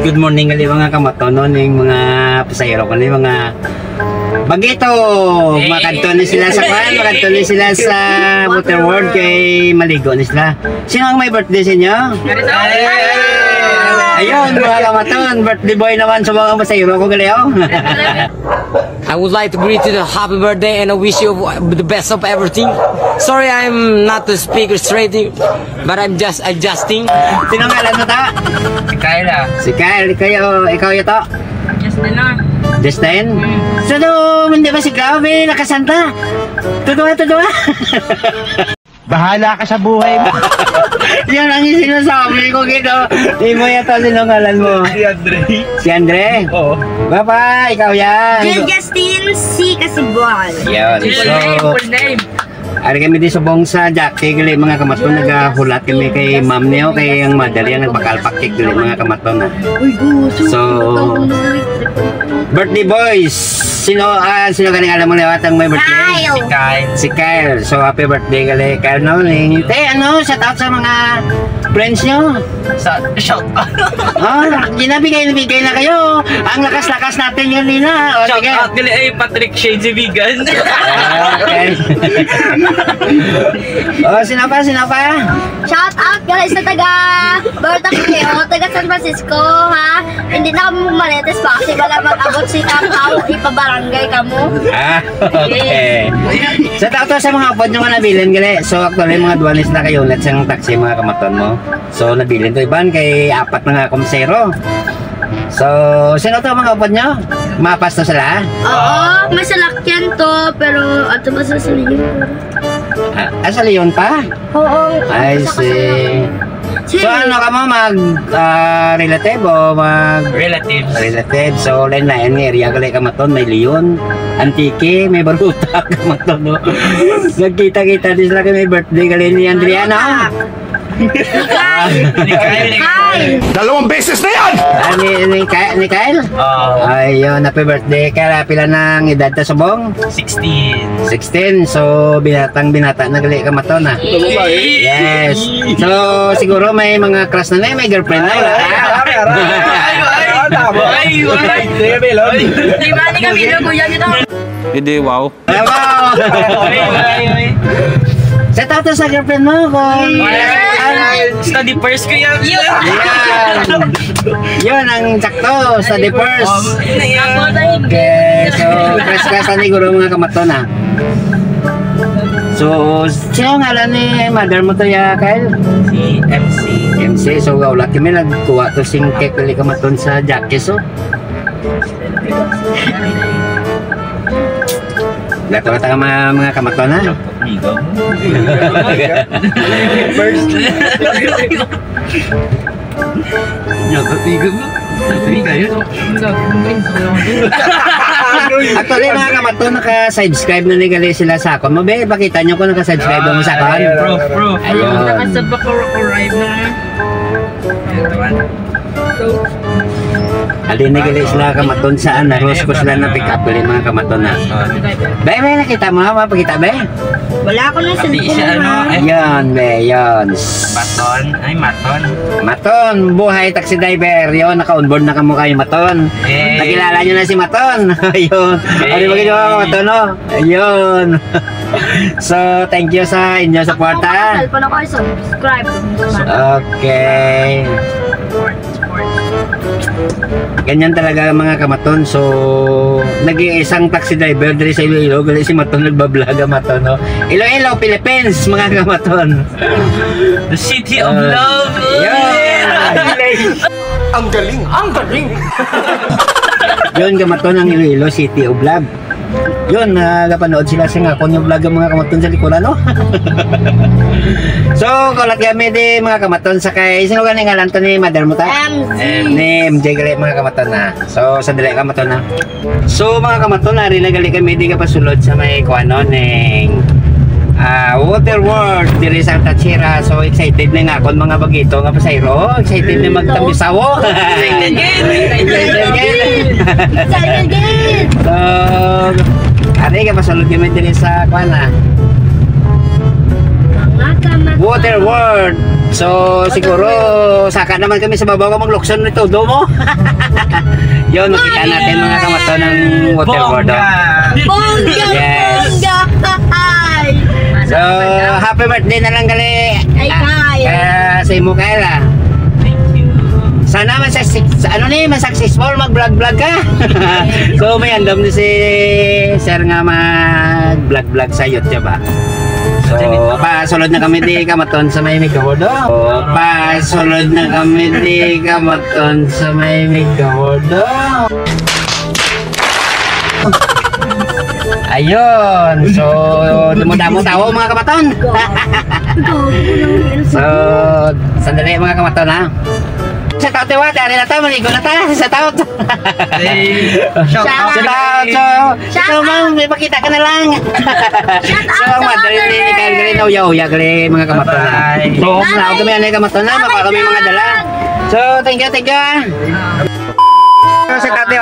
Good morning gali mga kamatonon, yung mga pasayro ko ni mga bagito. Makadto ni sila sa kwan, makadto ni sila sa Water World kay maligo ni sila. Sino ang may birthday sa inyo? Ayun mga kamaton, birthday boy naman sa mga pasayro ko gali oh. I would like to greet you the happy birthday and I wish you the best of everything. Sorry I'm not the speaker straight, but I'm just adjusting. Sino ang alam mo ta? Si Kyle ah. Si Kyle, ikaw ito? Justin ah. Justin? So hindi ba si Gabi nakasanta? Tutuwa. Bahala ka sa buhay mo. Yan ang sinasabi ko gito. Di mo yata sinungalan mo. Si Andre. Si Andre? Oo. Baba, ikaw yan. Justin C. Kasibol. Yan. Full name. Ari kami di subong sa Jackie gali mga kamaton nagahulat kami kay ma'am niyo kay ang mother yan nagbakalpak cake gali mga kamaton na. So birthday boys. Sino galing alam mo lewat ang may birthday? Si Kyle. So happy birthday gali Kyle no. Shout out sa mga friends nyo. Shout out. Ginabigay na kayo. Ang lakas-lakas natin yun Nina. Shout out gali ay Patrick Shades Vegan. Okay. Sino pa? Shout out guys sa taga Bortacleo, taga San Francisco ha. Hindi na kami malites pa kasi wala mag-abot si Tao ipabarangay kamo. Okay. Shout out sa mga upod nyo nga nabilin gali. So actually mga duwanis na kayo ulit sa taxi mga kamaton mo. So nabilin to iban kay apat na nga kumsero. So, sino to mga upod nyo? Mapas to sila? Oo, may salakyan to, pero ato ba sa Leon? Sa Leon pa? Oo. I see. So ano ka mo relative o relative? So lain na yan area gali kamaton may Leon, Antique, may Baruta kamaton no. Nagkita-kita din sila kay may birthday gali ni Andriana. Ni Kyle. Dalawang beses na yan! Ni Kyle? Ayun, happy birthday. Kaya pila ng edad ta subong? 16. So binata na gali kamaton na. Yes. So siguro may mga crush na may girlfriend na wala. Di ba ni kami na kuya nito? Hindi, wow. Sa tato sa girlfriend mo kung Study first ko yan. Yun ang sakto, study first. Okay, so press ka ni guro mga kamaton ha. So, sino ngalan ni mother mo to ya, Kyle? Si MC. So gaulat kami nagkuha to sing cake kali kamaton sa Jackie so. Dato ta mga kamaton ha. First. Actually mga kamaton naka-subscribe na nigali sila sa akon. Mabe, pakita nyo kung naka-subscribe mo sa akon. Bro. Ayun. Nakasabak ko arrive na. Alin nigali sila kamaton saan na rose ko sila na pick up gali mga kamaton na. Be, nakita mo ha? Pakita be? Wala ko na cellphone. Yan be, yan. Maton, buhay taxi driver. Yun, naka-onboard na kamukha yung Maton. Nakilala nyo na si Maton. Ayun. Ano ba ginawa ko Maton, no? Ayun. So, thank you sa inyo support ha. Cellphone ako, subscribe. Okay. Ganyan talaga mga kamaton. So, nag-iisang taxi driver dali sa Iloilo. Gali si Maton nagbablaga Maton, no? Iloilo, Philippines, mga kamaton. The city of love. Ang galing! Yun kamaton ang Iloilo, City of Love. Yun, napanood sila sa nga kung yung vlog ng mga kamaton sa likuran, no? So, kulat kami di mga kamaton sa kay sino ganing ngalan to ni mother mo ta? Ni MJ gali mga kamaton na. So, sa dili kamaton na. So, mga kamaton na rin gali kami di ka pasulod sa may kuano ning Water World diri sa Tachira. So excited na nga kon mga bagito nga pasayro. Excited na magtambisawo. Excited again. So ari ka pasulod kami diri sa kuana Water World So siguro saka naman kami sa babaw maglukson nito do mo. Yun, makita natin mga kamaton ng waterboard. Bongga! Yes. Bongga! Ay! So happy birthday na lang gali. Ay, kaya. Sa imo Kayla. Sana successful mag-vlog-vlog ka. So may andam ni si Sir nga mag-vlog-vlog sa YouTube ba. So pasulod na kami di kamaton sa may Migawordo. Pasulod na kami di kamaton sa may Migawordo. Ayun, so damo-damo tao mga kamaton. So sandali mga kamaton ha. Sa taot wa, dari na ta, maligo na ta, sa taot. Shout out. Sa taot, so ma'am, may pakita ka na lang. So ang madali ni Kyle na uya-uya gali mga kamaton. So na kami anay kamaton na, baka kami mga dala. So thank you. Sa taot,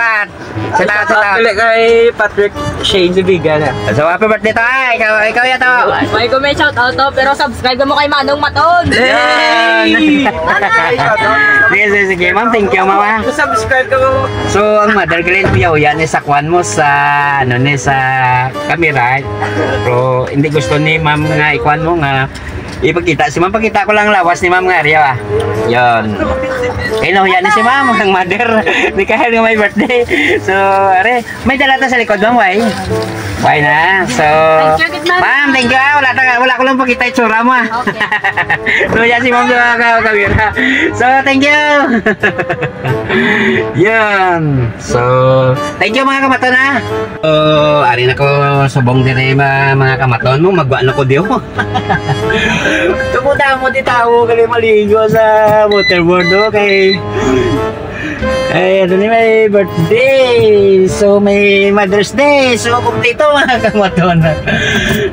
sa taot. Pili kay Patrick Shane Zubigan. So happy birthday to ay, ikaw ya to. May may shout out to, pero subscribe mo kay Manong Maton. Sige, ma'am, thank you mama. Subscribe ka mo. So ang mother gali uya ni sa kwan mo sa sa camera. Pero hindi gusto ni ma'am nga ikwan mo nga ipakita si ma'am, pakita ko lang lawas ni ma'am nga riya. Yon. Kinuya ni si ma'am ang mother ni kahit nga may birthday. So are may dala ta sa likod ma'am way. Way na. So ma'am, thank you. Wala ko lang pakita itsura mo. So yan si ma'am sa camera. So thank you. Yan. So thank you mga kamaton ha. Ari na ko subong dire mga kamaton mo magwa na ko diyo. Tumuda mo di tao kali maligo sa waterboard do kay ay ano ni may birthday, so may Mother's Day, so kumpleto mga kamaton.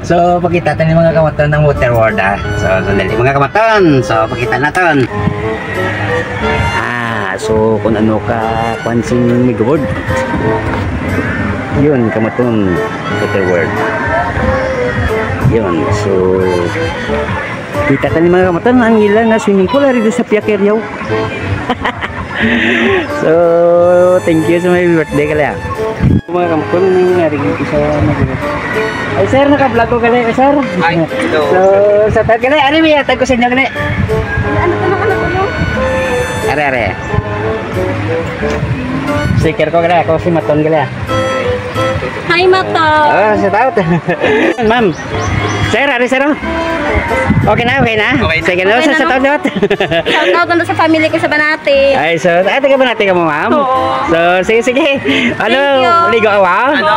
So pakita tayo mga kamaton ng waterboard ha. So sandali mga kamaton, so pakita natin. So kung ano ka pansing Migawordo, yun kamaton waterboard. Yun, so kita ka ni mga kamaton ang ilan na swimming pool ari sa Piakeryaw. So thank you sa my birthday kala. Mga kamaton ari isa mag. Ay sir, naka-vlog ko kala sir. Ay, so sa tag kala ari may tag ko sa inyo kala. Ano to ng anak ko? Are. Sticker ko kala ako si Maton kala. Hi Maton. Sa taot. Ma'am. Sir, ari sir. Okay na. Sige na sa taot. Shout out na sa family ko sa Banate. Ay, so ate ka ba natin ka mo, ma'am? So, sige. Ano, ligo awa? Ano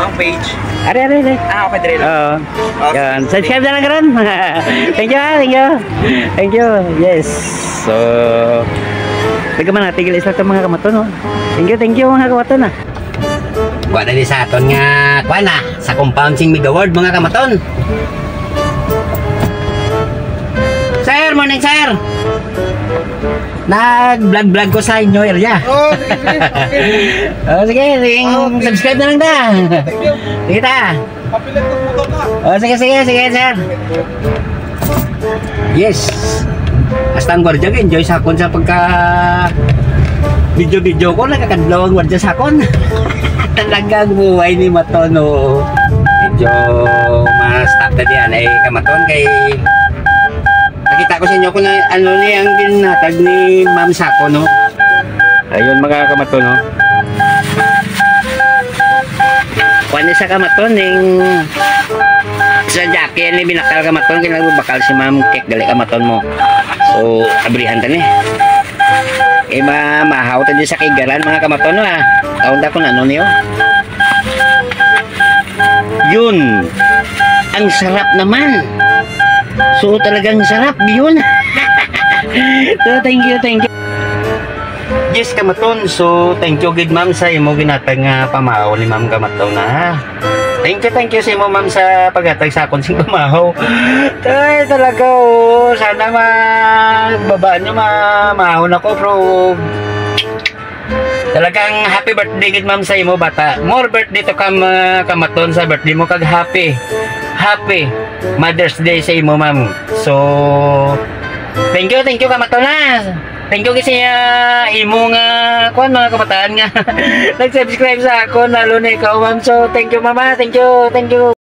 ang page? Are. Okay, dire lang. Oo. Yan, subscribe na lang karon. Thank you. Yes. So, taga man natigil isa ta mga kamaton, no. Thank you mga kamaton ah. Wa dali sa aton nga kuan na sa compound sing Migawordo mga kamaton. Sir, morning sir. Nag-vlog ko sa inyo area. Sige. Subscribe na lang ta. Sige ta. Sige sir. Yes. Hasta ang gwardiya enjoy sa akon sa pagka video ko nakakadlaw ang gwardiya sa akon. Talagang buhay ni Maton o medyo ma-stop na diyan ay kamaton kay nakita ko sa inyo kung ano ni ang ginatag ni Ma'am Sako no. Ayun mga kamaton no. Kuan sa kamaton ning sa Jackie ni binakal kamaton kinagbakal si Ma'am Kek gali kamaton mo. So abrihan ta ni. Mahaw ta di sa kigaran mga kamaton no ha. Taon da kun ano niyo. Yun. Ang sarap naman. So talagang sarap yun. So thank you. Yes kamaton. So thank you gid ma'am sa imo ginatag nga pamahaw ni Ma'am Kamaton na. Thank you sa imo ma'am sa paghatag sa akon sing pamahaw. Ay talaga sana magbabaan nyo mamahon ako bro. Talagang happy birthday gid ma'am sa imo bata. More birthday to come kamaton sa birthday mo kag happy Mother's Day sa imo ma'am. So Thank you kamaton na. Thank you kasi imo nga kuan mga kabataan nga nag-subscribe sa ako lalo na ikaw ma'am. So thank you mama, thank you.